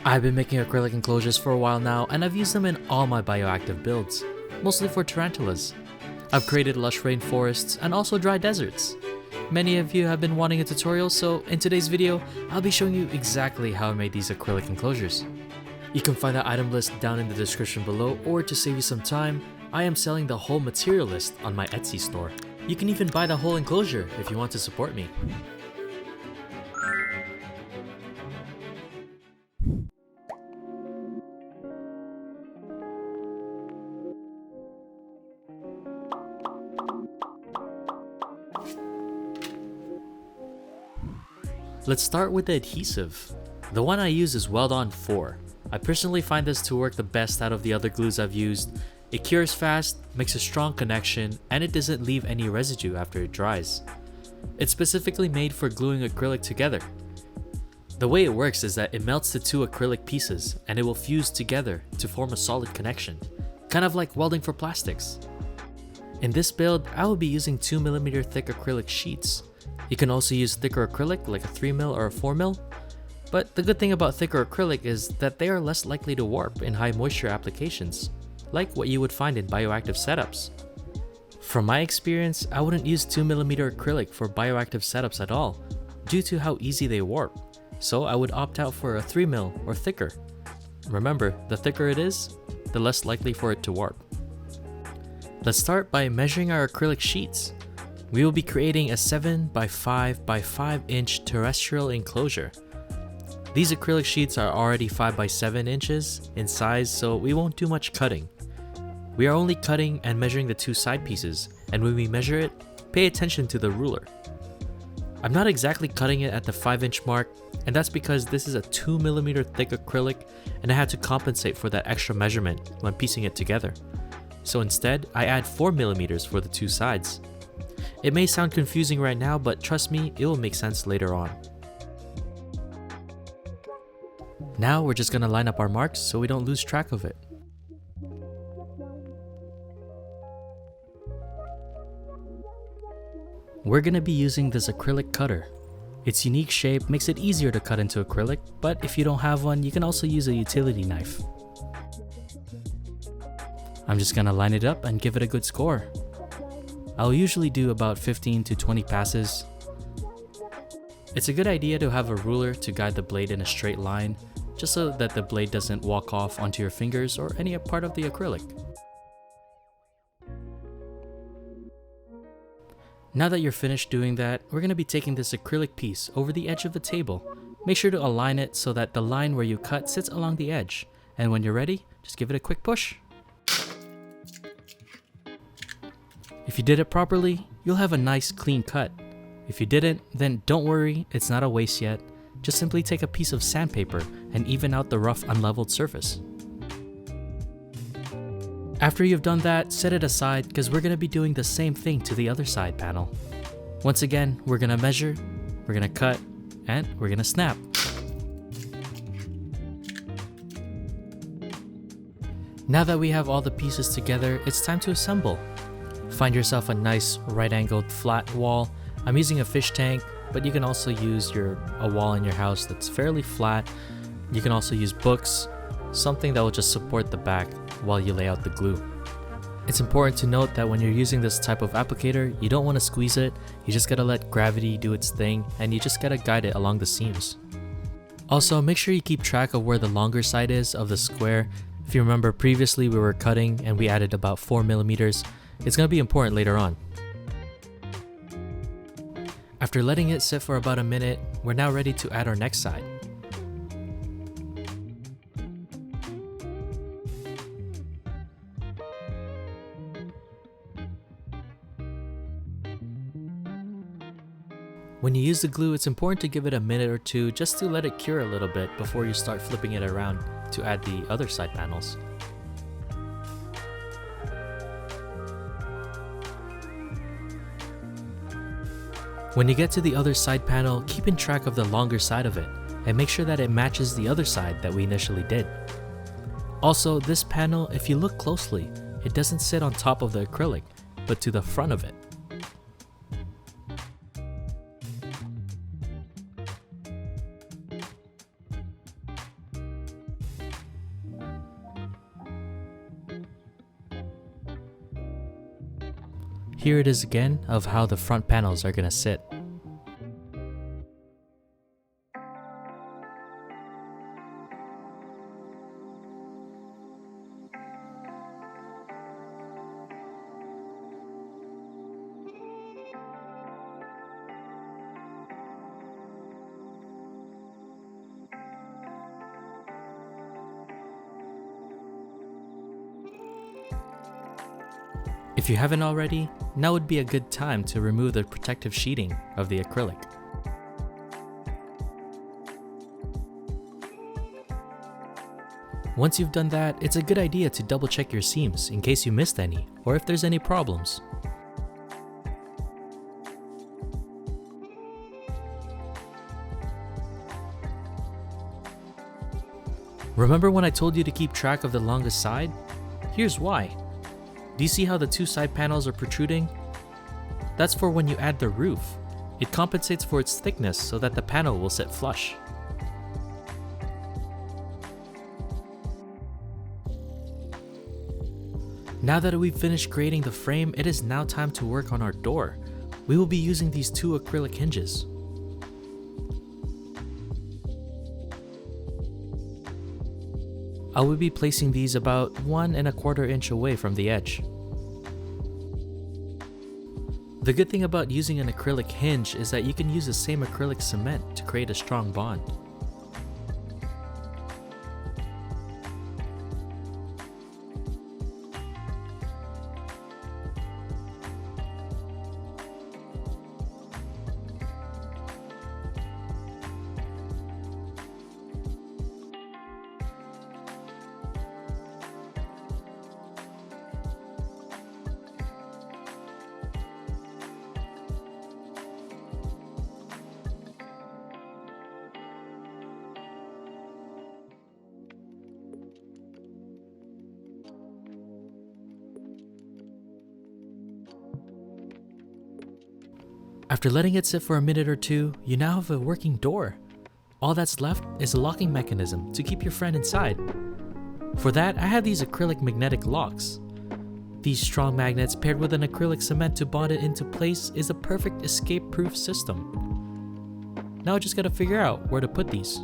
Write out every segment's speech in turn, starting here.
I've been making acrylic enclosures for a while now, and I've used them in all my bioactive builds, mostly for tarantulas. I've created lush rainforests and also dry deserts. Many of you have been wanting a tutorial, so in today's video, I'll be showing you exactly how I made these acrylic enclosures. You can find the item list down in the description below, or to save you some time, I am selling the whole material list on my Etsy store. You can even buy the whole enclosure if you want to support me. Let's start with the adhesive. The one I use is Weldon 4. I personally find this to work the best out of the other glues I've used. It cures fast, makes a strong connection, and it doesn't leave any residue after it dries. It's specifically made for gluing acrylic together. The way it works is that it melts the two acrylic pieces and it will fuse together to form a solid connection, kind of like welding for plastics. In this build, I will be using 2mm thick acrylic sheets. You can also use thicker acrylic like a 3mm or a 4mm, but the good thing about thicker acrylic is that they are less likely to warp in high moisture applications, like what you would find in bioactive setups. From my experience, I wouldn't use 2mm acrylic for bioactive setups at all, due to how easy they warp, so I would opt out for a 3mm or thicker. Remember, the thicker it is, the less likely for it to warp. Let's start by measuring our acrylic sheets. We will be creating a 7 by 5 by 5 inch terrestrial enclosure. These acrylic sheets are already 5 by 7 inches in size, so we won't do much cutting. We are only cutting and measuring the two side pieces, and when we measure it, pay attention to the ruler. I'm not exactly cutting it at the 5-inch mark, and that's because this is a 2mm thick acrylic and I had to compensate for that extra measurement when piecing it together. So instead, I add 4mm for the two sides. It may sound confusing right now, but trust me, it will make sense later on. Now we're just gonna line up our marks so we don't lose track of it. We're gonna be using this acrylic cutter. Its unique shape makes it easier to cut into acrylic, but if you don't have one, you can also use a utility knife. I'm just gonna line it up and give it a good score. I'll usually do about 15 to 20 passes. It's a good idea to have a ruler to guide the blade in a straight line, just so that the blade doesn't walk off onto your fingers or any part of the acrylic. Now that you're finished doing that, we're going to be taking this acrylic piece over the edge of the table. Make sure to align it so that the line where you cut sits along the edge, and when you're ready, just give it a quick push. If you did it properly, you'll have a nice clean cut. If you didn't, then don't worry, it's not a waste yet. Just simply take a piece of sandpaper and even out the rough unleveled surface. After you've done that, set it aside because we're going to be doing the same thing to the other side panel. Once again, we're going to measure, we're going to cut, and we're going to snap. Now that we have all the pieces together, it's time to assemble. Find yourself a nice right-angled flat wall. I'm using a fish tank, but you can also use a wall in your house that's fairly flat. You can also use books, something that will just support the back while you lay out the glue. It's important to note that when you're using this type of applicator, you don't want to squeeze it, you just gotta let gravity do its thing, and you just gotta guide it along the seams. Also, make sure you keep track of where the longer side is of the square. If you remember previously we were cutting and we added about 4mm, it's going to be important later on. After letting it sit for about a minute, we're now ready to add our next side. When you use the glue, it's important to give it a minute or two just to let it cure a little bit before you start flipping it around to add the other side panels. When you get to the other side panel, keep in track of the longer side of it and make sure that it matches the other side that we initially did. Also, this panel, if you look closely, it doesn't sit on top of the acrylic, but to the front of it. Here it is again of how the front panels are gonna sit. If you haven't already, now would be a good time to remove the protective sheeting of the acrylic. Once you've done that, it's a good idea to double check your seams in case you missed any or if there's any problems. Remember when I told you to keep track of the longest side? Here's why. Do you see how the two side panels are protruding? That's for when you add the roof. It compensates for its thickness so that the panel will sit flush. Now that we've finished creating the frame, it is now time to work on our door. We will be using these two acrylic hinges. I will be placing these about 1 1/4 inch away from the edge. The good thing about using an acrylic hinge is that you can use the same acrylic cement to create a strong bond. After letting it sit for a minute or two, you now have a working door. All that's left is a locking mechanism to keep your friend inside. For that, I have these acrylic magnetic locks. These strong magnets paired with an acrylic cement to bond it into place is a perfect escape-proof system. Now I just gotta figure out where to put these.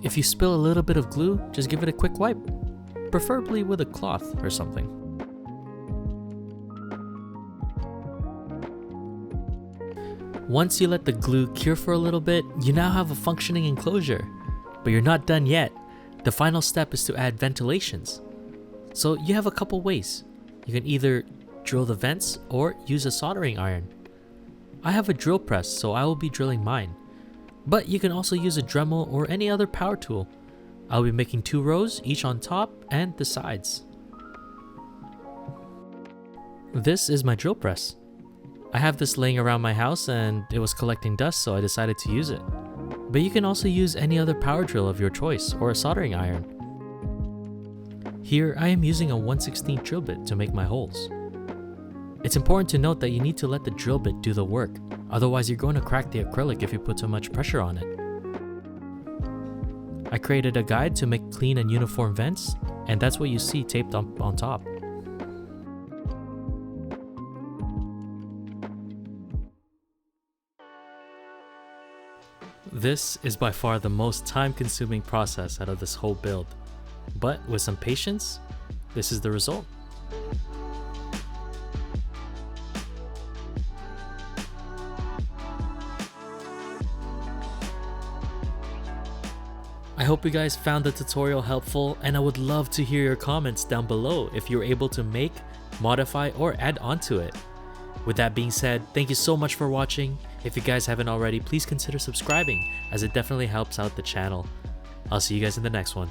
If you spill a little bit of glue, just give it a quick wipe, preferably with a cloth or something. Once you let the glue cure for a little bit, you now have a functioning enclosure. But you're not done yet. The final step is to add ventilations. So you have a couple ways. You can either drill the vents or use a soldering iron. I have a drill press, so I will be drilling mine. But you can also use a Dremel or any other power tool. I'll be making 2 rows, each on top and the sides. This is my drill press. I have this laying around my house and it was collecting dust, so I decided to use it. But you can also use any other power drill of your choice or a soldering iron. Here I am using a 1/16 drill bit to make my holes. It's important to note that you need to let the drill bit do the work, otherwise you're going to crack the acrylic if you put too much pressure on it. I created a guide to make clean and uniform vents, and that's what you see taped on top. This is by far the most time-consuming process out of this whole build, but with some patience, this is the result. I hope you guys found the tutorial helpful, and I would love to hear your comments down below if you're able to make, modify, or add onto it. With that being said, thank you so much for watching. If you guys haven't already, please consider subscribing, as it definitely helps out the channel. I'll see you guys in the next one.